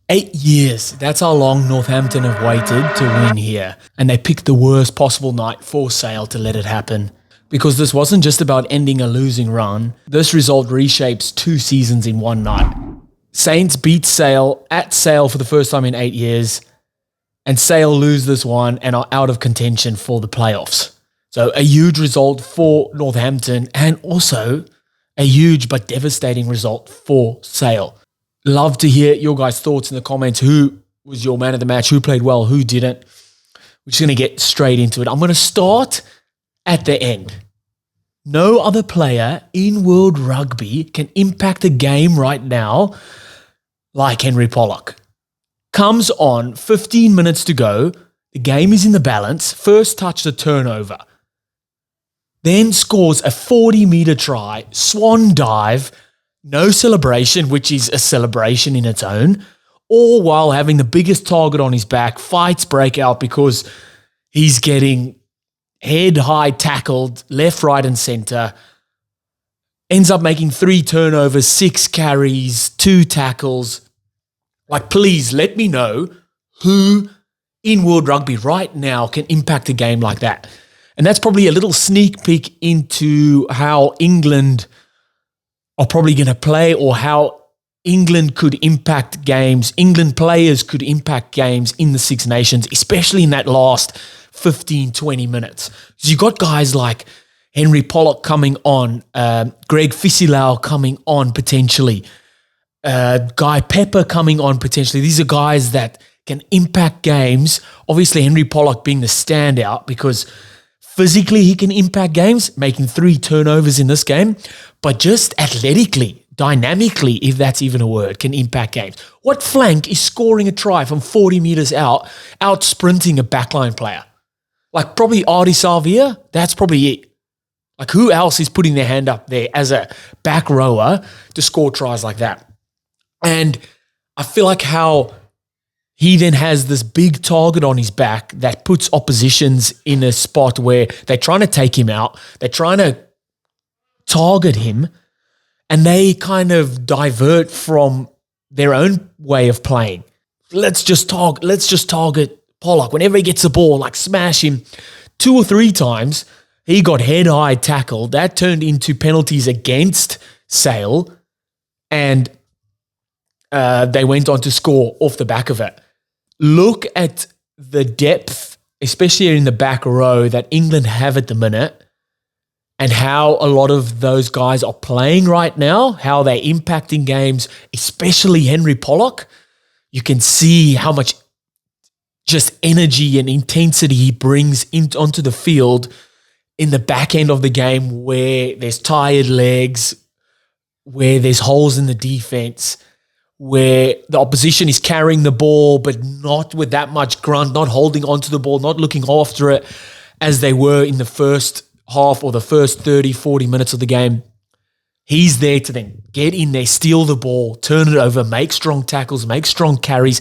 8 years. That's how long Northampton have waited to win here. And they picked the worst possible night for Sale to let it happen. Because this wasn't just about ending a losing run. This result reshapes 2 seasons in one night. Saints beat Sale at Sale for the first time in 8 years. And Sale lose this one and are out of contention for the playoffs. So a huge result for Northampton and also a huge but devastating result for Sale. Love to hear your guys' thoughts in the comments. Who was your man of the match? Who played well? Who didn't? We're just going to get straight into it. I'm going to start at the end. No other player in World Rugby can impact a game right now like Henry Pollock. Comes on, 15 minutes to go. The game is in the balance. First touch the turnover. Then scores a 40-meter try, swan dive, no celebration, which is a celebration in its own, all while having the biggest target on his back. Fights break out because he's getting head-high tackled left, right, and centre. Ends up making 3 turnovers, 6 carries, 2 tackles. Like, please let me know who in World Rugby right now can impact a game like that. And that's probably a little sneak peek into how England are probably going to play or how England could impact games. England players could impact games in the Six Nations, especially in that last 15, 20 minutes. So you got guys like Henry Pollock coming on, Greg Fisilau coming on potentially, Guy Pepper coming on potentially. These are guys that can impact games. Obviously, Henry Pollock being the standout because physically he can impact games, making 3 turnovers in this game, but just athletically, dynamically, if that's even a word, can impact games. What flank is scoring a try from 40 meters out sprinting a backline player? Like probably Artie Savia, that's probably it. Like who else is putting their hand up there as a back rower to score tries like that? And I feel like how he then has this big target on his back that puts oppositions in a spot where they're trying to take him out, they're trying to target him, and they kind of divert from their own way of playing. Let's just target Pollock. Whenever he gets the ball, like smash him 2 or 3 times. He got head-high tackled. That turned into penalties against Sale, and they went on to score off the back of it. Look at the depth, especially in the back row, that England have at the minute and how a lot of those guys are playing right now, how they're impacting games, especially Henry Pollock. You can see how much just energy and intensity he brings onto the field in the back end of the game where there's tired legs, where there's holes in the defense, where the opposition is carrying the ball but not with that much grunt, not holding onto the ball, not looking after it as they were in the first half or the first 30, 40 minutes of the game. He's there to then get in there, steal the ball, turn it over, make strong tackles, make strong carries,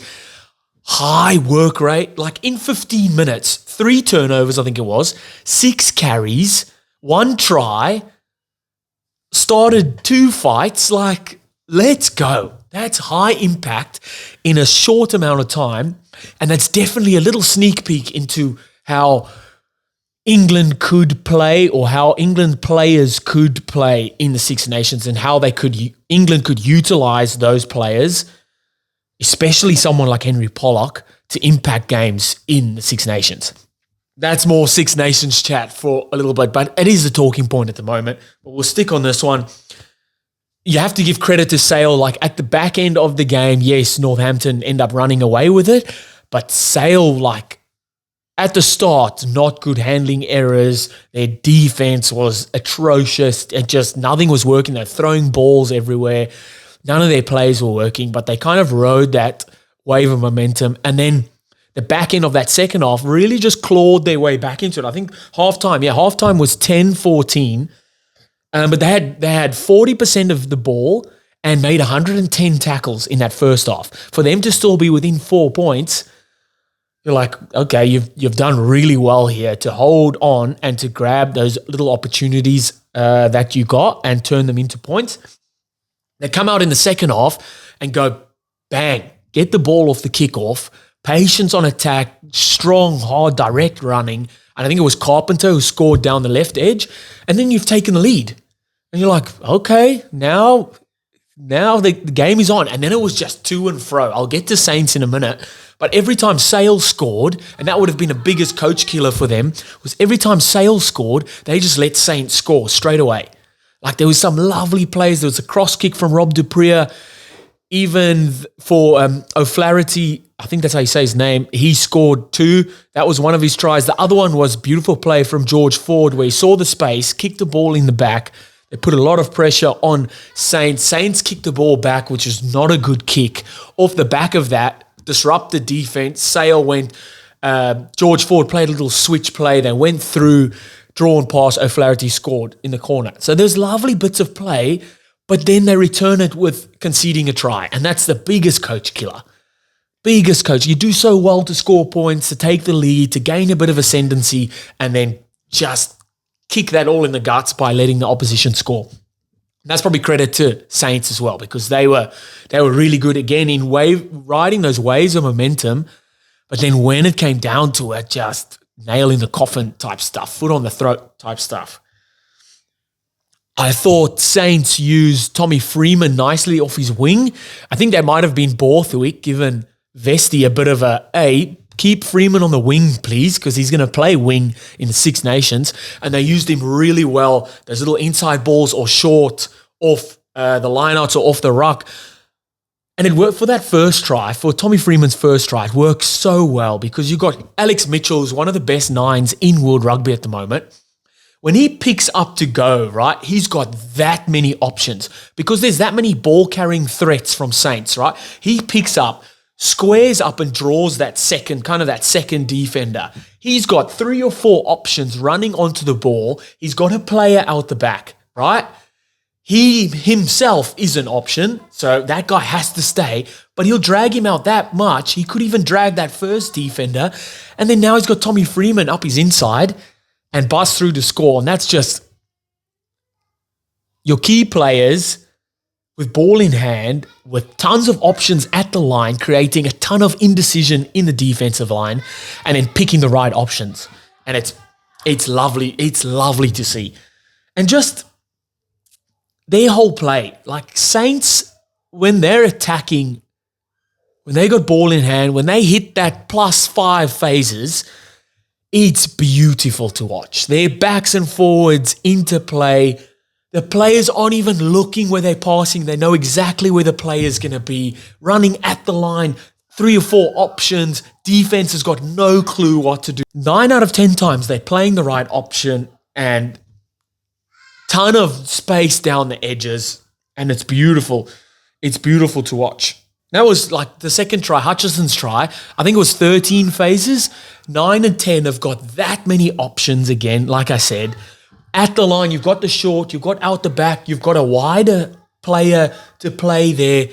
high work rate. Like in 15 minutes, 3 turnovers, I think it was, 6 carries, 1 try, started 2 fights. Like, let's go. That's high impact in a short amount of time. And that's definitely a little sneak peek into how England could play or how England players could play in the Six Nations and how England could utilize those players, especially someone like Henry Pollock, to impact games in the Six Nations. That's more Six Nations chat for a little bit, but it is the talking point at the moment. But we'll stick on this one. You have to give credit to Sale. Like at the back end of the game, yes, Northampton end up running away with it, but Sale, like at the start, not good handling errors. Their defense was atrocious. It just nothing was working. They're throwing balls everywhere. None of their plays were working, but they kind of rode that wave of momentum. And then the back end of that second half really just clawed their way back into it. I think halftime was 10-14. But they had 40% of the ball and made 110 tackles in that first half. For them to still be within 4 points, you're like, okay, you've done really well here to hold on and to grab those little opportunities that you got and turn them into points. They come out in the second half and go, bang, get the ball off the kickoff, patience on attack, strong, hard, direct running. And I think it was Carpenter who scored down the left edge. And then you've taken the lead. And you're like, okay, now the game is on. And then it was just to and fro. I'll get to Saints in a minute. But every time Sale scored, and that would have been the biggest coach killer for them, was every time Sale scored, they just let Saints score straight away. Like there was some lovely plays. There was a cross kick from Rob Dupree. Even for O'Flaherty, I think that's how you say his name, he scored 2. That was one of his tries. The other one was beautiful play from George Ford where he saw the space, kicked the ball in the back. They put a lot of pressure on Saints. Saints kicked the ball back, which is not a good kick. Off the back of that, disrupted defense. Sale went, George Ford played a little switch play. They went through, drawn pass, O'Flaherty scored in the corner. So there's lovely bits of play, but then they return it with conceding a try. And that's the biggest coach killer. Biggest coach. You do so well to score points, to take the lead, to gain a bit of ascendancy, and then just kick that all in the guts by letting the opposition score. And that's probably credit to Saints as well, because they were really good again in riding those waves of momentum. But then when it came down to it, just nail in the coffin type stuff, foot on the throat type stuff. I thought Saints used Tommy Freeman nicely off his wing. I think they might have been Borthwick, given Vesti a bit of keep Freeman on the wing, please, because he's going to play wing in the Six Nations. And they used him really well. Those little inside balls or short off the lineouts or off the ruck. And it worked for that first try, for Tommy Freeman's first try. It worked so well because you got Alex Mitchell, who's one of the best 9s in world rugby at the moment. When he picks up to go, right, he's got that many options because there's that many ball-carrying threats from Saints, right? He picks up, squares up and draws that second defender. He's got 3 or 4 options running onto the ball. He's got a player out the back, right? He himself is an option, so that guy has to stay, but he'll drag him out that much. He could even drag that first defender, and then now he's got Tommy Freeman up his inside and bust through to score, and that's just your key players with ball in hand, with tons of options at the line, creating a ton of indecision in the defensive line, and then picking the right options. And it's lovely. It's lovely to see. And just their whole play, like Saints, when they're attacking, when they got ball in hand, when they hit that +5 phases, it's beautiful to watch. Their backs and forwards interplay. The players aren't even looking where they're passing. They know exactly where the player's going to be. Running at the line, 3 or 4 options. Defense has got no clue what to do. 9 out of 10 times they're playing the right option and ton of space down the edges. And it's beautiful. It's beautiful to watch. That was like the second try, Hutchison's try. I think it was 13 phases. 9 and 10 have got that many options again, like I said. At the line, you've got the short, you've got out the back, you've got a wider player to play there.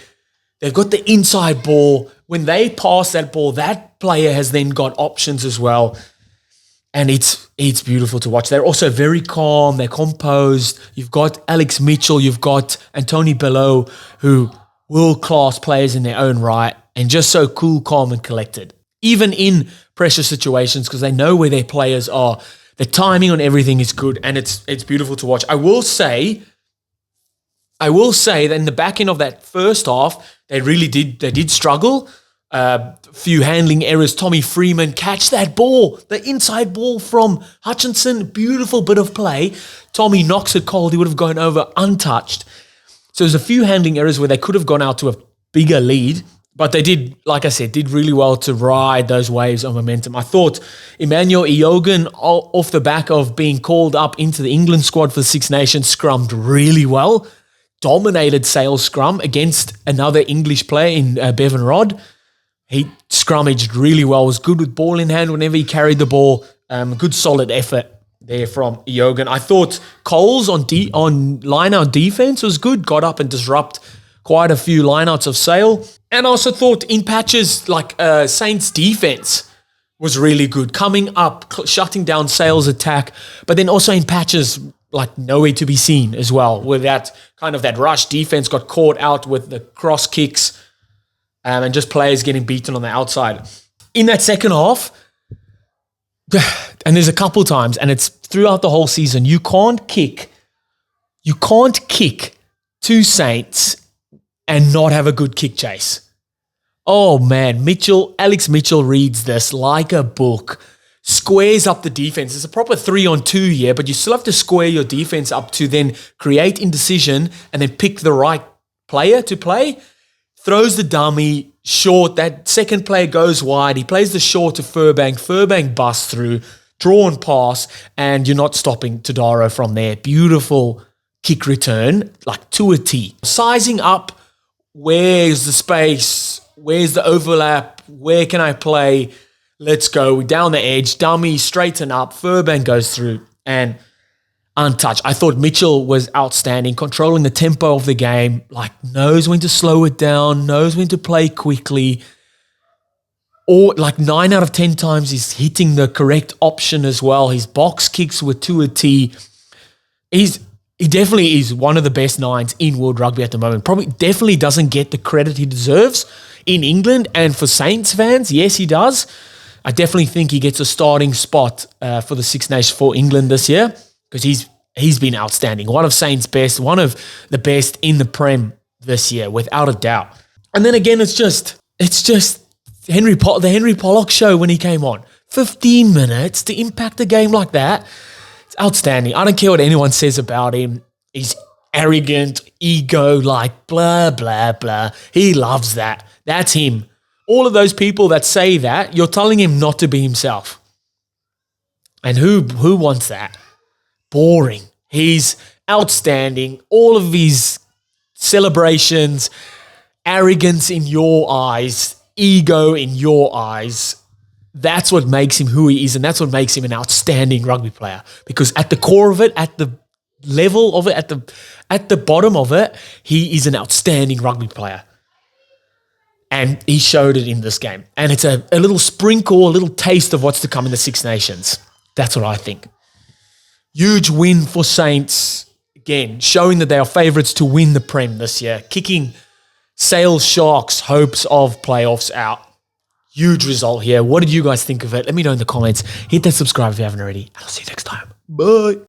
They've got the inside ball. When they pass that ball, that player has then got options as well. And it's beautiful to watch. They're also very calm. They're composed. You've got Alex Mitchell. You've got Anthony Belleau, who world-class players in their own right, and just so cool, calm, and collected. Even in pressure situations, because they know where their players are. The timing on everything is good, and it's beautiful to watch. I will say that in the back end of that first half, they did struggle. A few handling errors. Tommy Freeman catch that ball, the inside ball from Hutchinson. Beautiful bit of play. Tommy knocks it cold. He would have gone over untouched. So there's a few handling errors where they could have gone out to a bigger lead, but they did, like I said, did really well to ride those waves of momentum. I thought Emmanuel Iogan, off the back of being called up into the England squad for the Six Nations, scrummed really well. Dominated Sale's scrum against another English player in Bevan Rodd. He scrummaged really well, was good with ball in hand whenever he carried the ball. Good solid effort there from Iogan. I thought Coles on line-out defense was good, got up and disrupt quite a few line-outs of Sale. And I also thought in patches, like Saints defense was really good, coming up, shutting down Sale's attack, but then also in patches, like nowhere to be seen as well, where that kind of that rush defense got caught out with the cross kicks. and just players getting beaten on the outside. In that second half, and there's a couple times, and it's throughout the whole season, you can't kick to Saints and not have a good kick chase. Oh man, Alex Mitchell reads this like a book, squares up the defense. It's a proper 3-on-2 here, but you still have to square your defense up to then create indecision and then pick the right player to play. Throws the dummy short. That second player goes wide. He plays the short to Furbank. Furbank busts through, draw and pass, and you're not stopping Todaro from there. Beautiful kick return, like to a T. Sizing up, where's the space? Where's the overlap? Where can I play? Let's go. Down the edge. Dummy, straighten up. Furbank goes through and untouched. I thought Mitchell was outstanding, controlling the tempo of the game, like knows when to slow it down, knows when to play quickly. Or like 9 out of 10 times he's hitting the correct option as well. His box kicks were to a T. He definitely is one of the best nines in world rugby at the moment. Probably definitely doesn't get the credit he deserves in England and for Saints fans. Yes, he does. I definitely think he gets a starting spot for the Six Nations for England this year because he's been outstanding. One of Saints' best, one of the best in the Prem this year, without a doubt. And then again, it's just the Henry Pollock show when he came on. 15 minutes to impact a game like that. It's outstanding. I don't care what anyone says about him. He's arrogant, ego, like blah, blah, blah. He loves that. That's him. All of those people that say that, you're telling him not to be himself. And who wants that? Boring. He's outstanding. All of his celebrations, arrogance in your eyes, ego in your eyes, that's what makes him who he is, and that's what makes him an outstanding rugby player. Because at the core of it, at the level of it, at the bottom of it, he is an outstanding rugby player. And he showed it in this game. And it's a little sprinkle, a little taste of what's to come in the Six Nations. That's what I think. Huge win for Saints. Again, showing that they are favourites to win the Prem this year. Kicking Sales Sharks' hopes of playoffs out. Huge result here. What did you guys think of it? Let me know in the comments. Hit that subscribe if you haven't already. I'll see you next time. Bye.